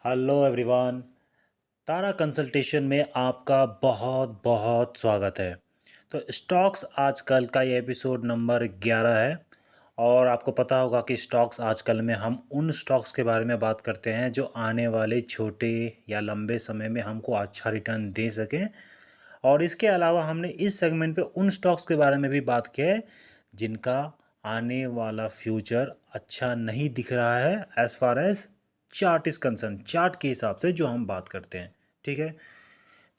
Hello everyone. तारा consultation में आपका बहुत बहुत स्वागत है। तो स्टॉक्स आजकल का ये एपिसोड नंबर 11 है। और आपको पता होगा कि स्टॉक्स आजकल में हम उन स्टॉक्स के बारे में बात करते हैं जो आने वाले छोटे या लंबे समय में हमको अच्छा रिटर्न दे सकें। और इसके अलावा हमने इस सेगमेंट पे उन स्टॉक्स के बारे में भी बात किया है जिनका आने वाला फ्यूचर अच्छा नहीं दिख रहा है as far as chart is concern, chart के हिसाब से जो हम बात करते हैं। ठीक है।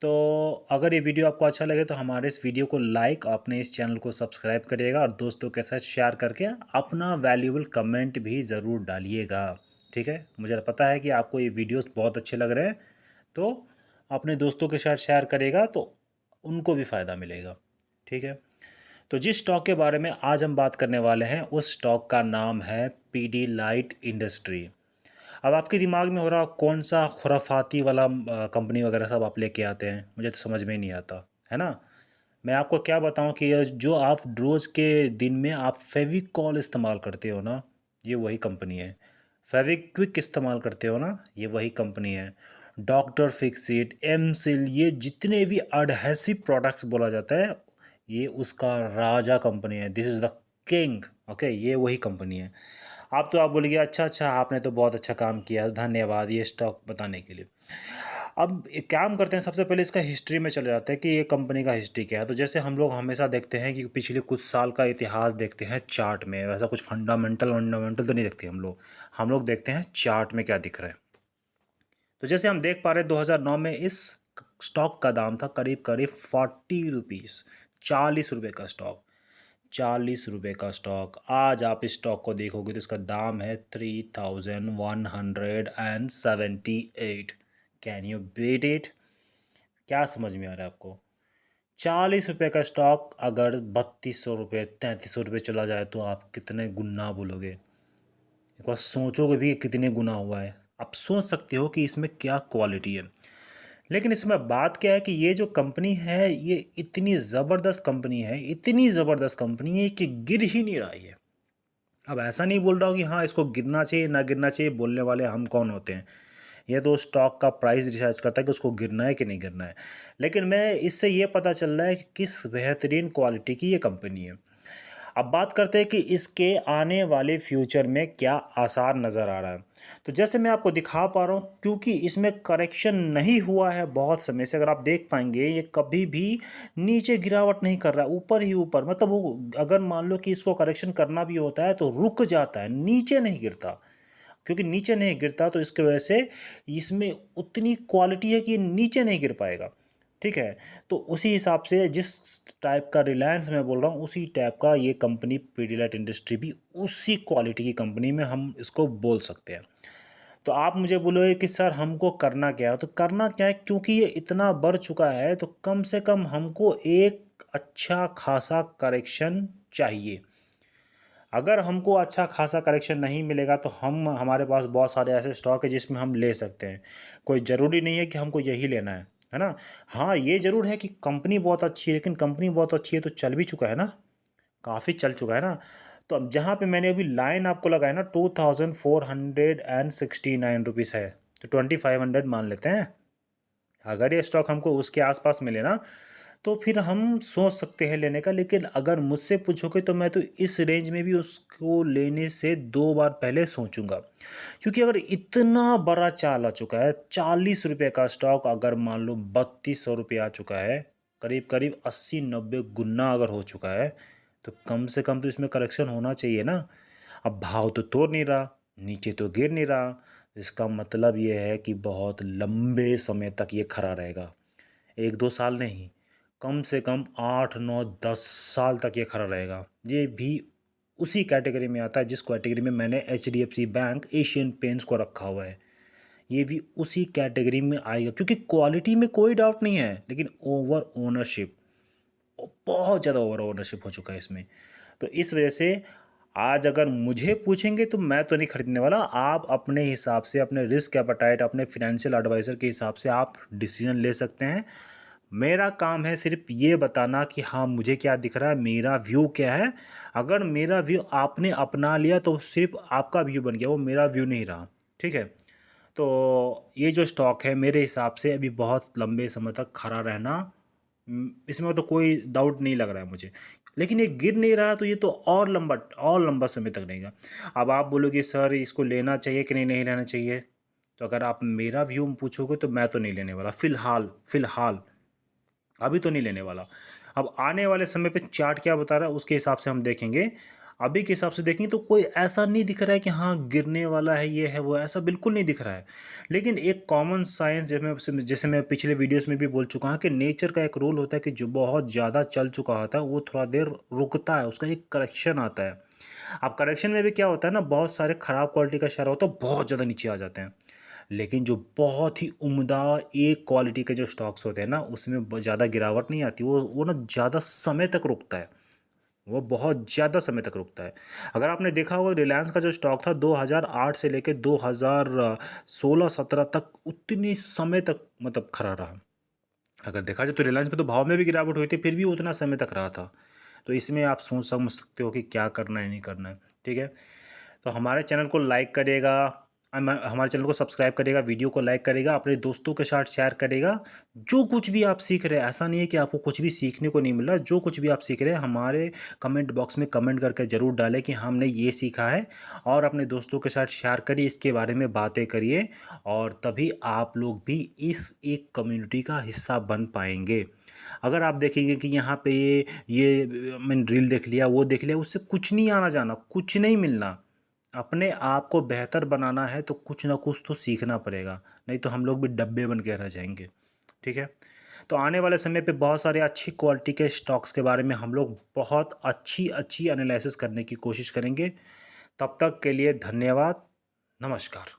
तो अगर ये वीडियो आपको अच्छा लगे तो हमारे इस वीडियो को लाइक, अपने इस चैनल को सब्सक्राइब करिएगा और दोस्तों के साथ शेयर करके अपना वैल्यूएबल कमेंट भी ज़रूर डालिएगा। ठीक है। मुझे पता है कि आपको ये वीडियोस बहुत अच्छे लग रहे हैं, तो अपने दोस्तों के साथ शेयर करेगा तो उनको भी फ़ायदा मिलेगा। ठीक है। तो जिस स्टॉक के बारे में आज हम बात करने वाले हैं उस स्टॉक का नाम है पीडीलाइट इंडस्ट्री। अब आपके दिमाग में हो रहा कौन सा खुराफाती वाला कंपनी वगैरह सब आप लेके आते हैं, मुझे तो समझ में ही नहीं आता है ना। मैं आपको क्या बताऊं कि ये जो आप रोज़ के दिन में आप फेविकॉल इस्तेमाल करते हो ना, ये वही कंपनी है। फेविक्विक इस्तेमाल करते हो ना, ये वही कंपनी है। डॉक्टर फिक्सिट, एमसिल, ये जितने भी अडहेसिव प्रोडक्ट्स बोला जाता है, ये उसका राजा कंपनी है। This is the king. Okay, ये वही कंपनी है। आप तो आप बोलिए अच्छा अच्छा, आपने तो बहुत अच्छा काम किया, धन्यवाद ये स्टॉक बताने के लिए। अब एक काम करते हैं, सबसे पहले इसका हिस्ट्री में चले जाते हैं कि ये कंपनी का हिस्ट्री क्या है। तो जैसे हम लोग हमेशा देखते हैं कि पिछले कुछ साल का इतिहास देखते हैं चार्ट में, वैसा कुछ फंडामेंटल वंडामेंटल तो नहीं देखते हम लोग देखते हैं चार्ट में क्या दिख रहा है। तो जैसे हम देख पा रहे हैं 2009 में इस स्टॉक का दाम था करीब करीब 40 रुपीज़, 40 रुपये का स्टॉक। 40 रुपये का स्टॉक आज आप इस स्टॉक को देखोगे तो इसका दाम है 3178। Can you beat it? क्या समझ में आ रहा है आपको? 40 रुपये का स्टॉक अगर 3200 रुपये 3300 रुपये चला जाए तो आप कितने गुना बोलोगे? एक बार सोचोगे भी कि कितने गुना हुआ है। आप सोच सकते हो कि इसमें क्या क्वालिटी है। लेकिन इसमें बात क्या है कि ये जो कंपनी है ये इतनी ज़बरदस्त कंपनी है, इतनी ज़बरदस्त कंपनी है कि गिर ही नहीं रही है। अब ऐसा नहीं बोल रहा हूँ कि हाँ इसको गिरना चाहिए ना गिरना चाहिए, बोलने वाले हम कौन होते हैं। ये तो स्टॉक का प्राइस डिसाइड करता है कि उसको गिरना है कि नहीं गिरना है। लेकिन मैं इससे ये पता चल रहा है कि किस बेहतरीन क्वालिटी की ये कंपनी है। अब बात करते हैं कि इसके आने वाले फ्यूचर में क्या आसार नज़र आ रहा है। तो जैसे मैं आपको दिखा पा रहा हूँ, क्योंकि इसमें करेक्शन नहीं हुआ है बहुत समय से, अगर आप देख पाएंगे ये कभी भी नीचे गिरावट नहीं कर रहा है, ऊपर ही ऊपर। मतलब वो अगर मान लो कि इसको करेक्शन करना भी होता है तो रुक जाता है, नीचे नहीं गिरता। क्योंकि नीचे नहीं गिरता तो इसके वजह से इसमें उतनी क्वालिटी है कि नीचे नहीं गिर पाएगा। ठीक है। तो उसी हिसाब से जिस टाइप का रिलायंस मैं बोल रहा हूँ उसी टाइप का ये कंपनी पीडीलाइट इंडस्ट्री भी उसी क्वालिटी की कंपनी में हम इसको बोल सकते हैं। तो आप मुझे बोलोगे कि सर हमको करना क्या है, तो करना क्या है, क्योंकि ये इतना बढ़ चुका है तो कम से कम हमको एक अच्छा खासा करेक्शन चाहिए। अगर हमको अच्छा खासा करेक्शन नहीं मिलेगा तो हमारे पास बहुत सारे ऐसे स्टॉक है जिसमें हम ले सकते हैं। कोई ज़रूरी नहीं है कि हमको यही लेना है ना। हाँ ये ज़रूर है कि कंपनी बहुत अच्छी है, लेकिन कंपनी बहुत अच्छी है तो चल भी चुका है ना, काफ़ी चल चुका है ना। तो अब जहाँ पे मैंने अभी लाइन आपको लगाया ना 2469 रुपीज़ है, तो 2500 मान लेते हैं। अगर ये स्टॉक हमको उसके आसपास मिले ना तो फिर हम सोच सकते हैं लेने का। लेकिन अगर मुझसे पूछोगे तो मैं तो इस रेंज में भी उसको लेने से 2 बार पहले सोचूंगा। क्योंकि अगर इतना बड़ा चाल आ चुका है, 40 रुपये का स्टॉक अगर मान लो 3200 रुपये आ चुका है, करीब करीब 80-90 गुना अगर हो चुका है, तो कम से कम तो इसमें करेक्शन होना चाहिए ना। अब भाव तो तोड़ नहीं रहा, नीचे तो गिर नहीं रहा, इसका मतलब ये है कि बहुत लंबे समय तक ये खड़ा रहेगा। 1-2 साल नहीं, कम से कम 8-9-10 साल तक ये खड़ा रहेगा। ये भी उसी कैटेगरी में आता है जिस कैटेगरी में मैंने एचडीएफसी बैंक, एशियन पेंट्स को रखा हुआ है। ये भी उसी कैटेगरी में आएगा क्योंकि क्वालिटी में कोई डाउट नहीं है, लेकिन ओवर ओनरशिप, बहुत ज़्यादा ओवर ओनरशिप हो चुका है इसमें। तो इस वजह से आज अगर मुझे पूछेंगे तो मैं तो नहीं खरीदने वाला। आप अपने हिसाब से, अपने रिस्क एपेटाइट, अपने फिनेंशियल एडवाइज़र के हिसाब से आप डिसीजन ले सकते हैं। मेरा काम है सिर्फ ये बताना कि हाँ मुझे क्या दिख रहा है, मेरा व्यू क्या है। अगर मेरा व्यू आपने अपना लिया तो सिर्फ आपका व्यू बन गया, वो मेरा व्यू नहीं रहा। ठीक है। तो ये जो स्टॉक है मेरे हिसाब से अभी बहुत लंबे समय तक खड़ा रहना, इसमें तो कोई डाउट नहीं लग रहा है मुझे। लेकिन ये गिर नहीं रहा तो ये तो और लंबा समय तक रहेगा। अब आप बोलोगे सर इसको लेना चाहिए कि नहीं लेना चाहिए? तो अगर आप मेरा व्यू पूछोगे तो मैं तो नहीं लेने वाला फ़िलहाल अभी तो नहीं लेने वाला। अब आने वाले समय पे चार्ट क्या बता रहा है उसके हिसाब से हम देखेंगे। अभी के हिसाब से देखेंगे तो कोई ऐसा नहीं दिख रहा है कि हाँ गिरने वाला है, ये है वो है, ऐसा बिल्कुल नहीं दिख रहा है। लेकिन एक कॉमन साइंस जैसे मैं पिछले वीडियोस में भी बोल चुका हूँ कि नेचर का एक रूल होता है कि जो बहुत ज़्यादा चल चुका होता है वो थोड़ा देर रुकता है, उसका एक करेक्शन आता है। अब करेक्शन में भी क्या होता है ना, बहुत सारे ख़राब क्वालिटी का शेयर होता है, बहुत ज़्यादा नीचे आ जाते हैं। लेकिन जो बहुत ही उम्दा एक क्वालिटी के जो स्टॉक्स होते हैं ना, उसमें ज़्यादा गिरावट नहीं आती, वो ना ज़्यादा समय तक रुकता है, वो बहुत ज़्यादा समय तक रुकता है। अगर आपने देखा होगा रिलायंस का जो स्टॉक था 2008 से लेकर 2016-17 तक उतनी समय तक मतलब खड़ा रहा। अगर देखा जाए तो रिलायंस में तो भाव में भी गिरावट हुई थी, फिर भी उतना समय तक रहा था। तो इसमें आप सोच समझ सकते हो कि क्या करना है नहीं करना है। ठीक है, तो हमारे चैनल को लाइक करिएगा, हमारे चैनल को सब्सक्राइब करिएगा, वीडियो को लाइक करिएगा, अपने दोस्तों के साथ शेयर करिएगा। जो कुछ भी आप सीख रहे हैं, ऐसा नहीं है कि आपको कुछ भी सीखने को नहीं मिल रहा, जो कुछ भी आप सीख रहे हैं हमारे कमेंट बॉक्स में कमेंट करके ज़रूर डालें कि हमने ये सीखा है, और अपने दोस्तों के साथ शेयर करिए, इसके बारे में बातें करिए, और तभी आप लोग भी इस एक कम्युनिटी का हिस्सा बन पाएंगे। अगर आप देखेंगे कि यहाँ पे ये मैंने रील देख लिया, वो देख लिया, उससे कुछ नहीं आना जाना, कुछ नहीं मिलना। अपने आप को बेहतर बनाना है तो कुछ ना कुछ तो सीखना पड़ेगा, नहीं तो हम लोग भी डब्बे बन के रह जाएंगे। ठीक है, तो आने वाले समय पे बहुत सारे अच्छी क्वालिटी के स्टॉक्स के बारे में हम लोग बहुत अच्छी अच्छी एनालिसिस करने की कोशिश करेंगे। तब तक के लिए धन्यवाद, नमस्कार।